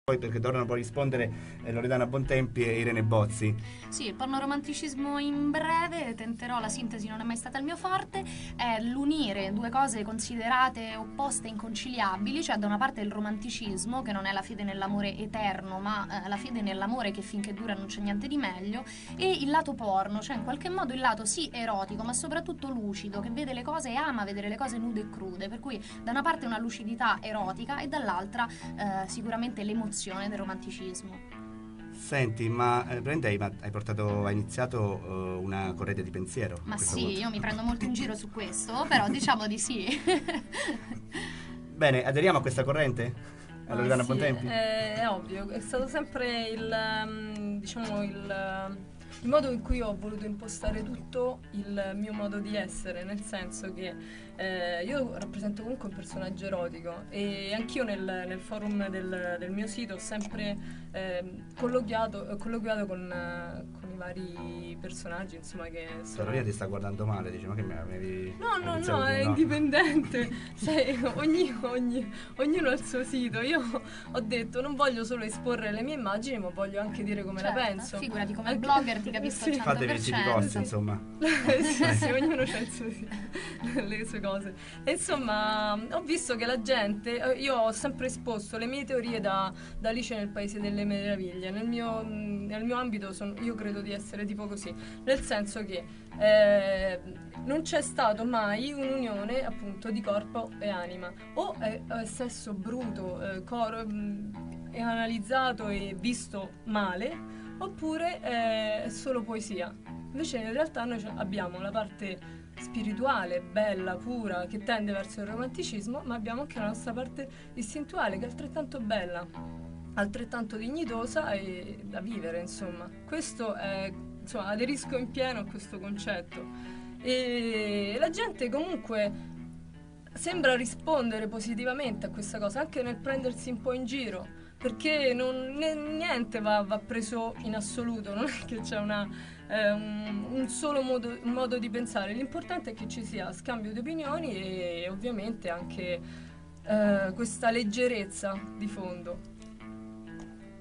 poi perché dovranno poi rispondere Loredana Bontempi e Irene Bozzi. Sì, il pornoromanticismo in breve, tenterò, la sintesi non è mai stata il mio forte, è l'unire due cose considerate opposte e inconciliabili, cioè da una parte il romanticismo, che non è la fede nell'amore eterno, ma la fede nell'amore che finché dura non c'è niente di meglio, e il lato porno, cioè in qualche modo il lato sì erotico, ma soprattutto lucido, che vede le cose e ama vedere le cose nude e crude, per cui da una parte una lucidità erotica e dall'altra sicuramente l'emozione del romanticismo. Senti, ma hai iniziato una corrente di pensiero a Ma questo sì, punto. io mi prendo molto in giro su questo, però diciamo di sì. Bene, aderiamo a questa corrente? A Ma Loredana sì, Bontempi? è ovvio, è stato sempre diciamo il modo in cui ho voluto impostare tutto il mio modo di essere, nel senso che io rappresento comunque un personaggio erotico e anch'io nel forum del mio sito ho sempre colloquiato con i vari personaggi, insomma, che sono... Sorella ti sta guardando male, dice, ma che mi avevi... No, è indipendente. Sai, ognuno ha il suo sito. Io ho detto non voglio solo esporre le mie immagini, ma voglio anche dire come la penso. Figurati, come Anche- blogger ti capisco al Sì. 100%. Fatevi i siti vostri, insomma. Sì, ognuno ha il suo sito, le sue cose. E insomma, ho visto che la gente, io ho sempre esposto le mie teorie da Alice nel Paese delle Meraviglie. Nel mio ambito io credo di essere tipo così, nel senso che non c'è stato mai un'unione appunto di corpo e anima, o è sesso bruto, è analizzato e visto male, oppure è solo poesia. Invece in realtà noi abbiamo la parte spirituale, bella, pura, che tende verso il romanticismo, ma abbiamo anche la nostra parte istintuale, che è altrettanto bella, altrettanto dignitosa e da vivere, insomma. Questo è, insomma, aderisco in pieno a questo concetto. E la gente comunque sembra rispondere positivamente a questa cosa, anche nel prendersi un po' in giro, perché niente va preso in assoluto, non è che c'è un solo modo di pensare, l'importante è che ci sia scambio di opinioni e ovviamente anche questa leggerezza di fondo.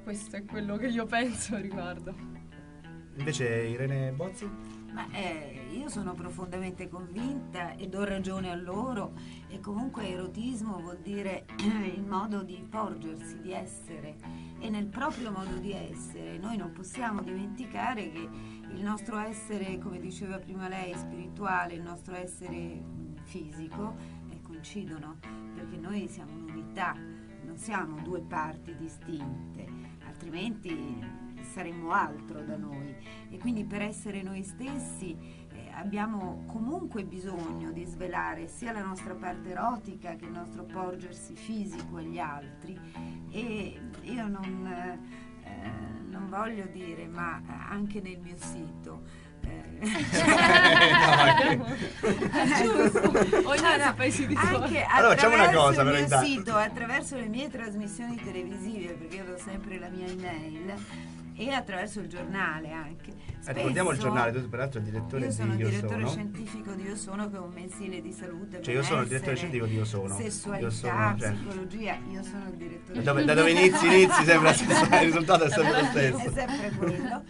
Questo è quello che io penso a riguardo. Invece Irene Bozzi? Ma io sono profondamente convinta e do ragione a loro, e comunque erotismo vuol dire il modo di porgersi, di essere, e nel proprio modo di essere noi non possiamo dimenticare che il nostro essere, come diceva prima lei, spirituale, il nostro essere fisico coincidono, perché noi siamo un'unità, non siamo due parti distinte, altrimenti saremmo altro da noi, e quindi per essere noi stessi abbiamo comunque bisogno di svelare sia la nostra parte erotica che il nostro porgersi fisico agli altri. E io non voglio dire, ma anche nel mio sito Giusto, ognuno fa i siti suoi. anche Allora, facciamo una cosa, attraverso il però, mio intanto. sito, attraverso le mie trasmissioni televisive, perché io do sempre la mia email, e attraverso il giornale anche. Ricordiamo il Spesso- giornale, tu peraltro il direttore io sono il di Io direttore Sono. scientifico di Io Sono, che è un mensile di salute, Cioè io sono il benessere, direttore scientifico di Io Sono. sessualità, Io sono, cioè, psicologia. Io sono il direttore da dove inizi sembra il risultato è sempre lo è stesso. sempre quello,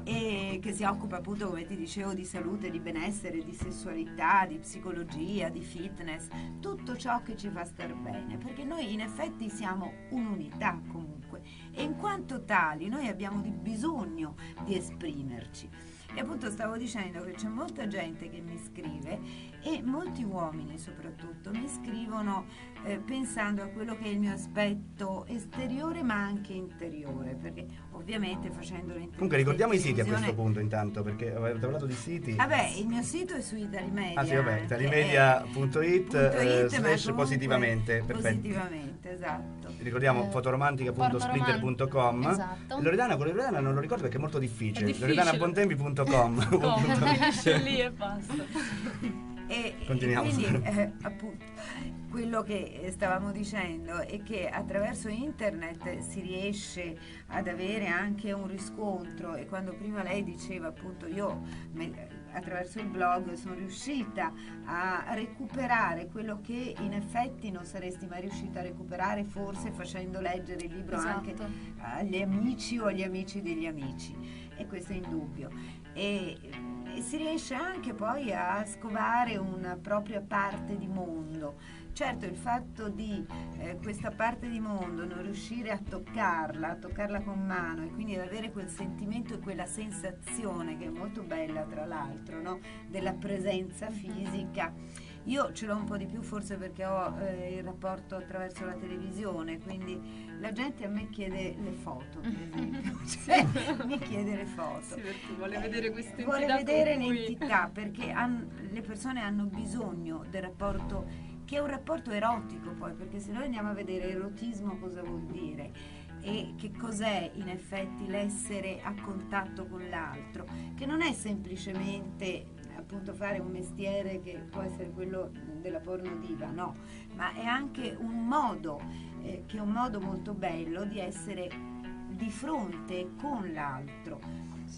e che si occupa appunto, come ti dicevo, di salute, di benessere, di sessualità, di psicologia, di fitness, tutto ciò che ci fa star bene, perché noi in effetti siamo un'unità comunque, e in quanto tali noi abbiamo bisogno di esprimerci. E appunto stavo dicendo che c'è molta gente che mi scrive, e molti uomini soprattutto mi scrivono pensando a quello che è il mio aspetto esteriore ma anche interiore, perché ovviamente facendo le Comunque ricordiamo i siti a questo televisione- punto intanto, perché avete parlato di siti. Vabbè, il mio sito è su Italimedia. Ah sì, vabbè, anche, italimedia.it ma slash comunque positivamente, perfetto. Positivamente, esatto. Ricordiamo fotoromantica.splinter.com. Esatto. Loredana, con Loredana non lo ricordo perché è molto difficile. È difficile. Loredanabontempi.com. Finisce lì e basta. E Continuiamo. quindi appunto quello che stavamo dicendo è che attraverso internet si riesce ad avere anche un riscontro, e quando prima lei diceva appunto io attraverso il blog sono riuscita a recuperare quello che in effetti non saresti mai riuscita a recuperare, forse facendo leggere il libro anche agli amici o agli amici degli amici, e questo è indubbio. E si riesce anche poi a scovare una propria parte di mondo. Certo, il fatto di questa parte di mondo non riuscire a toccarla con mano, e quindi ad avere quel sentimento e quella sensazione che è molto bella, tra l'altro, no? Della presenza fisica. Io ce l'ho un po' di più forse perché ho il rapporto attraverso la televisione, quindi la gente a me chiede le foto, per esempio, cioè, mi chiede le foto. Sì, perché vuole vedere questa entità. Vuole vedere l'entità, perché le persone hanno bisogno del rapporto, che è un rapporto erotico poi, perché se noi andiamo a vedere erotismo cosa vuol dire e che cos'è in effetti l'essere a contatto con l'altro, che non è semplicemente appunto fare un mestiere che può essere quello della pornodiva, no, ma è anche un modo che è un modo molto bello di essere di fronte con l'altro.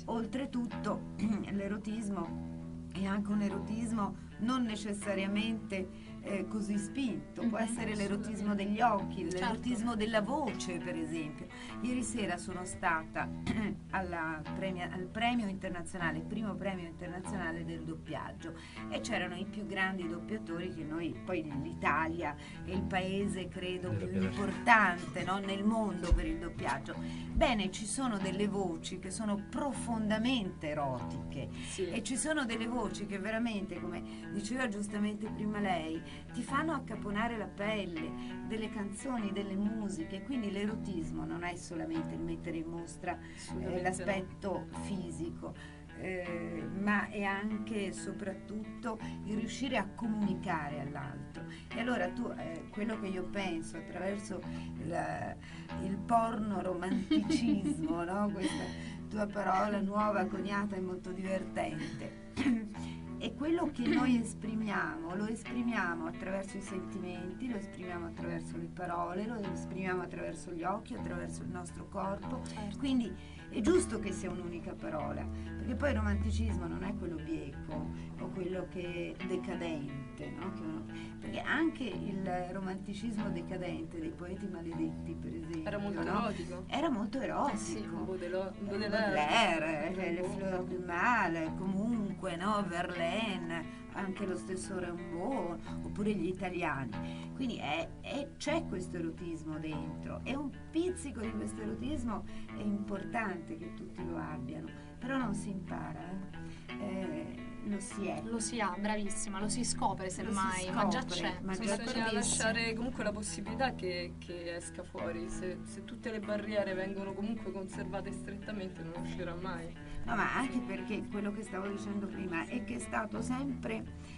Oltretutto l'erotismo è anche un erotismo non necessariamente così spinto, può essere l'erotismo degli occhi, l'erotismo della voce, per esempio. Ieri sera sono stata al premio internazionale, primo premio internazionale del doppiaggio, e c'erano i più grandi doppiatori che noi, poi l'Italia è il paese credo più importante, no, nel mondo per il doppiaggio. Bene, ci sono delle voci che sono profondamente erotiche, e ci sono delle voci che veramente, come diceva giustamente prima lei, ti fanno accaponare la pelle, delle canzoni, delle musiche. Quindi l'erotismo non è solamente il mettere in mostra l'aspetto fisico, ma è anche e soprattutto il riuscire a comunicare all'altro. E allora tu, quello che io penso attraverso il porno romanticismo, no? Questa tua parola nuova coniata è molto divertente. E quello che noi esprimiamo, lo esprimiamo attraverso i sentimenti, lo esprimiamo attraverso le parole, lo esprimiamo attraverso gli occhi, attraverso il nostro corpo. Quindi è giusto che sia un'unica parola, perché poi il romanticismo non è quello bieco o quello che è decadente, no? Perché anche il romanticismo decadente dei poeti maledetti, per esempio, era molto erotico. Era molto erotico. Sì, Baudelaire, le Fleurs du Mal, comunque, no? Verlaine, anche lo stesso Rimbaud, oppure gli italiani. Quindi c'è questo erotismo dentro, e un pizzico di questo erotismo è importante che tutti lo abbiano, però non si impara, lo si ha, bravissima, lo si scopre semmai, ma già c'è. Bisogna lasciare comunque la possibilità che esca fuori. Se tutte le barriere vengono comunque conservate strettamente non uscirà mai. No, ma anche perché quello che stavo dicendo prima è che è stato sempre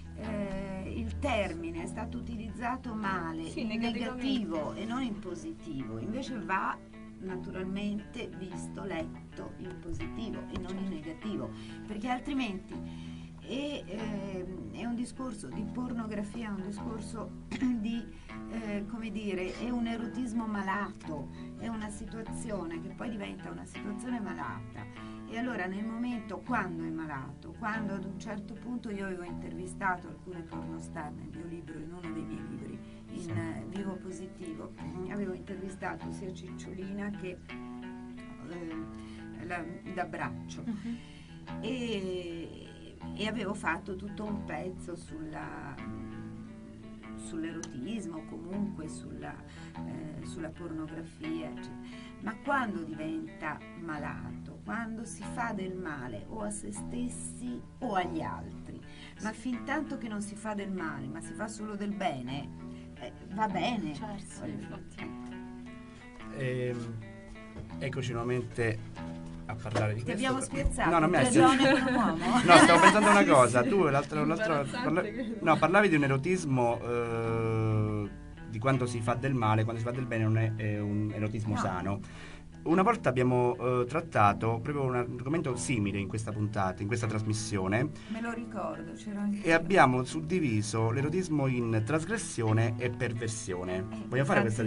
il termine è stato utilizzato male, in negativo e non in positivo. Invece va naturalmente visto, letto in positivo e non in negativo, perché altrimenti è un discorso di pornografia, è un discorso di come dire, è un erotismo malato, è una situazione che poi diventa una situazione malata. E allora nel momento, quando è malato, quando ad un certo punto io avevo intervistato alcune pornostar nel mio libro, in uno dei miei libri, in Vivo Positivo, avevo intervistato sia Cicciolina che D'Abbraccio, e avevo fatto tutto un pezzo sull'erotismo, comunque sulla pornografia, eccetera. Ma quando diventa malato, quando si fa del male o a se stessi o agli altri, ma fin tanto che non si fa del male, ma si fa solo del bene, va bene. Certo, infatti. Eccoci nuovamente a parlare di Ti questo. abbiamo spiazzato? No, non mi hai spiazzato. Un uomo? No, stavo pensando una cosa. Tu parlavi di un erotismo di quando si fa del male, quando si fa del bene non è un erotismo sano. Una volta abbiamo trattato proprio un argomento simile in questa puntata, in questa trasmissione. Me lo ricordo, c'era anche. E abbiamo suddiviso l'erotismo in trasgressione e perversione. Vogliamo fare questa